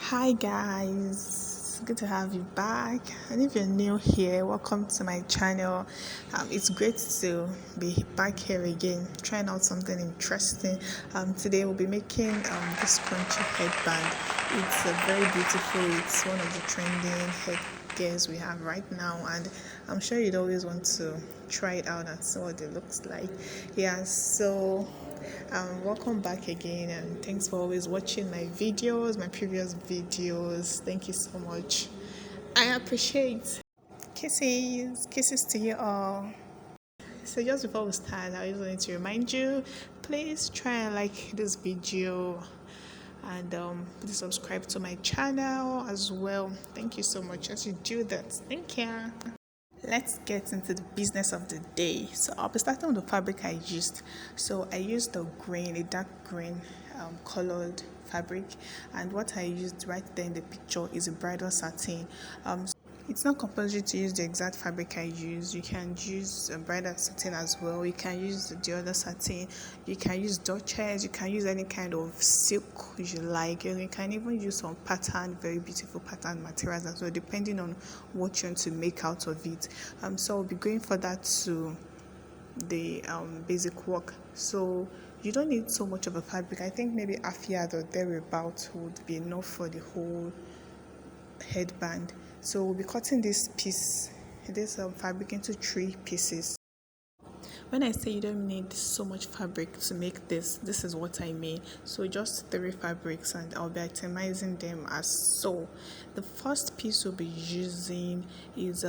Hi guys, good to have you back. And if you're new here, welcome to my channel. It's great to be back here again, trying out something interesting. Today we'll be making this Scrunchie headband. It's very beautiful. It's one of the trending headgears we have right now, and I'm sure you'd always want to try it out and see what it looks like. Yeah, so welcome back again, and thanks for always watching my videos, my previous videos. Thank you so much. I appreciate. Kisses to you all. So just before we start, I just wanted to remind you, please try and like this video, and please subscribe to my channel as well. Thank you so much as you do that. Thank you. Let's get into the business of the day. So I'll be starting with the fabric I used. So I used a dark green colored fabric, and what I used right there in the picture is a bridal satin. It's not compulsory to use the exact fabric I use. You can use a bridal satin as well. You can use the other satin. You can use Duchess. You can use any kind of silk you like. And you can even use some very beautiful pattern materials as well, depending on what you want to make out of it. So I'll be going for that to the basic work. So you don't need so much of a fabric. I think maybe half yard or thereabout would be enough for the whole headband. So we'll be cutting this fabric into 3 pieces. When I say you don't need so much fabric to make this is what I mean. So just 3 fabrics, and I'll be itemizing them as so. The first piece we'll be using is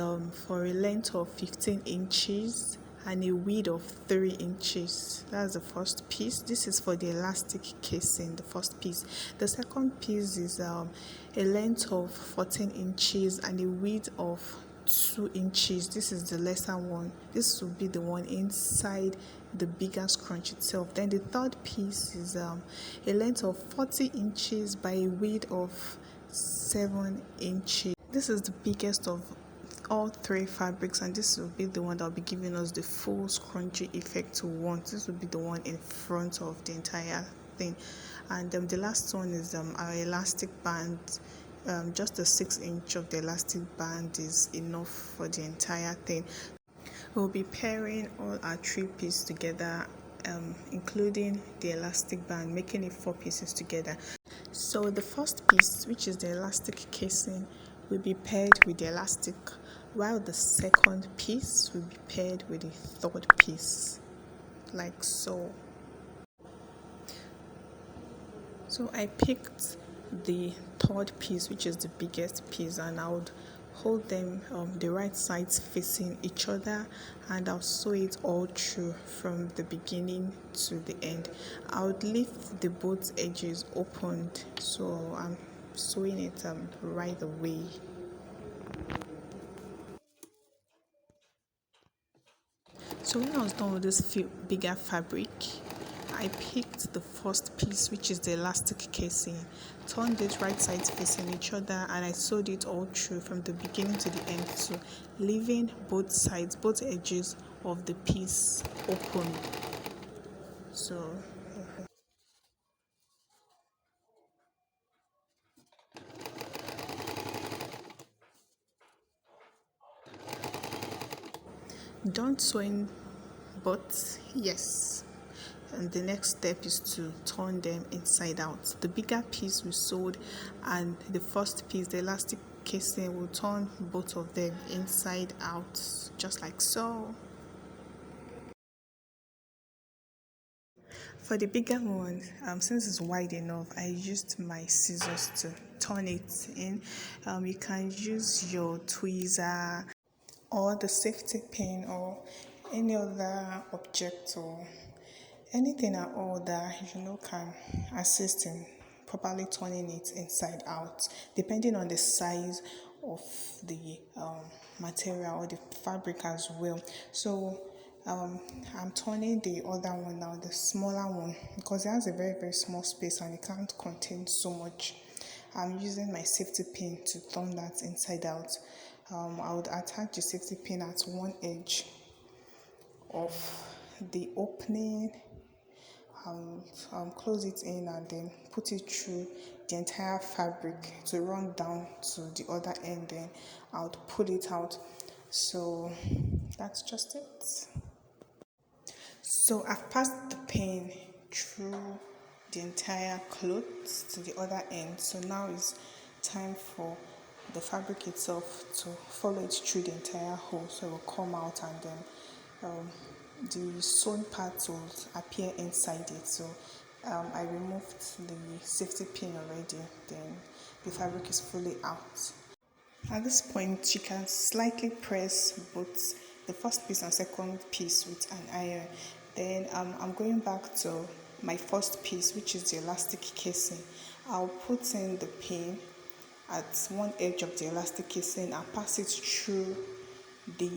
for a length of 15 inches and a width of 3 inches. That's the first piece. This is for the elastic casing, the first piece. The second piece is a length of 14 inches and a width of 2 inches. This is the lesser one. This will be the one inside the bigger scrunch itself. Then the third piece is a length of 40 inches by a width of 7 inches. This is the biggest of all 3 fabrics, and this will be the one that will be giving us the full scrunchy effect we want. This will be the one in front of the entire thing. And the last one is our elastic band. Just a 6-inch of the elastic band is enough for the entire thing. We'll be pairing all our 3 pieces together, including the elastic band, making it 4 pieces together. So the first piece, which is the elastic casing, will be paired with the elastic, while the second piece will be paired with the third piece, like so. So I picked the third piece, which is the biggest piece, and I would hold them the right sides facing each other, and I'll sew it all through from the beginning to the end. I would leave the both edges opened, so I'm sewing it right away. So when I was done with this bigger fabric, I picked the first piece, which is the elastic casing, turned it right sides facing each other, and I sewed it all through from the beginning to the end, so leaving both sides, both edges of the piece open. So done sewing both, yes. And the next step is to turn them inside out. The bigger piece we sewed, and the first piece, the elastic casing, will turn both of them inside out, just like so. For the bigger one, since it's wide enough, I used my scissors to turn it in. You can use your tweezer or the safety pin or any other object or anything at all that can assist in properly turning it inside out, depending on the size of the material or the fabric as well. So I'm turning the other one now, the smaller one, because it has a very small space and it can't contain so much. I'm using my safety pin to turn that inside out. I would attach the safety pin at one edge of the opening, close it in and then put it through the entire fabric to run down to the other end. Then I would pull it out. So that's just it. So I've passed the pin through the entire cloth to the other end. So now it's time for the fabric itself to follow it through the entire hole. So it will come out and then the sewn part will appear inside it. So I removed the safety pin already. Then the fabric is fully out. At this point, you can slightly press both the first piece and second piece with an iron. Then I'm going back to my first piece, which is the elastic casing. I'll put in the pin at one edge of the elastic casing and pass it through the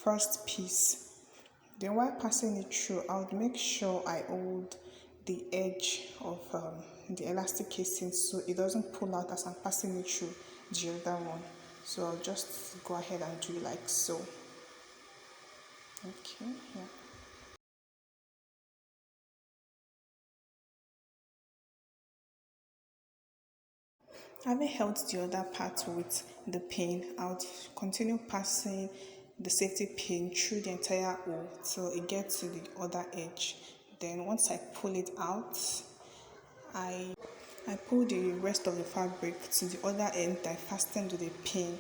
first piece. Then while passing it through, I would make sure I hold the edge of the elastic casing so it doesn't pull out as I'm passing it through the other one. So I'll just go ahead and do it like so. Okay, yeah. Having held the other part with the pin, I would continue passing the safety pin through the entire hole till it gets to the other edge. Then once I pull it out, I pull the rest of the fabric to the other end that I fastened with a pin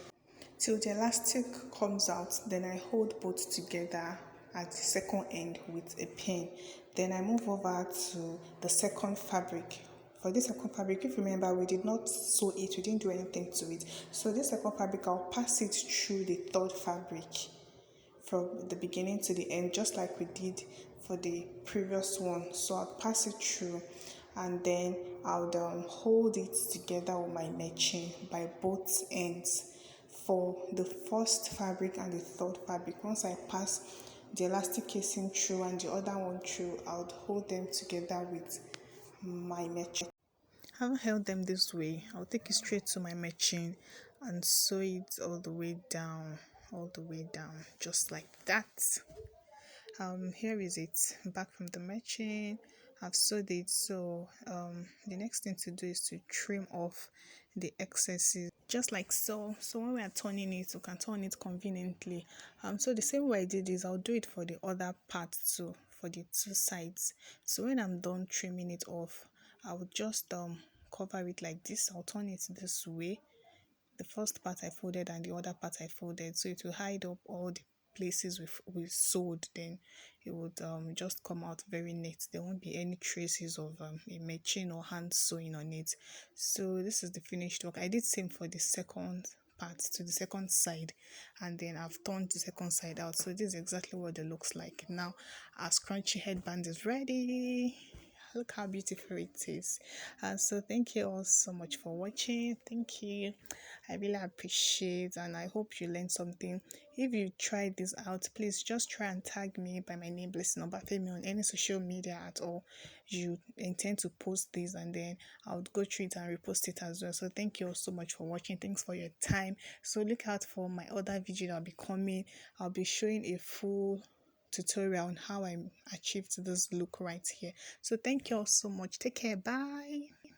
till the elastic comes out. Then I hold both together at the second end with a pin. Then I move over to the second fabric. For this second fabric, if you remember, we did not sew it, we didn't do anything to it. So this second fabric, I'll pass it through the third fabric from the beginning to the end, just like we did for the previous one. So I'll pass it through and then I'll hold it together with my machine by both ends for the first fabric and the third fabric. Once I pass the elastic casing through and the other one through, I would hold them together with my machine. Having held them this way, I'll take it straight to my machine and sew it all the way down, just like that. Here is it back from the machine. I've sewed it. So the next thing to do is to trim off the excesses, just like so. So when we are turning it, we can turn it conveniently. So the same way I did this, I'll do it for the other part too, for the two sides. So when I'm done trimming it off, I'll just cover it like this. I'll turn it this way. The first part I folded and the other part I folded, so it will hide up all the places we sewed. Then it would just come out very neat. There won't be any traces of a machine or hand sewing on it. So this is the finished work. I did same for the second part to the second side, and then I've turned the second side out. So this is exactly what it looks like now. Our scrunchy headband is ready. Look how beautiful it is. So thank you all so much for watching. Thank you. I really appreciate, and I hope you learned something. If you tried this out, please just try and tag me by my name, Blessing Obafemi, on any social media at all you intend to post this, and then I'll go through it and repost it as well. So thank you all so much for watching. Thanks for your time. So look out for my other video that'll be coming. I'll be showing a full tutorial on how I achieved this look right here. So thank you all so much. Take care. Bye.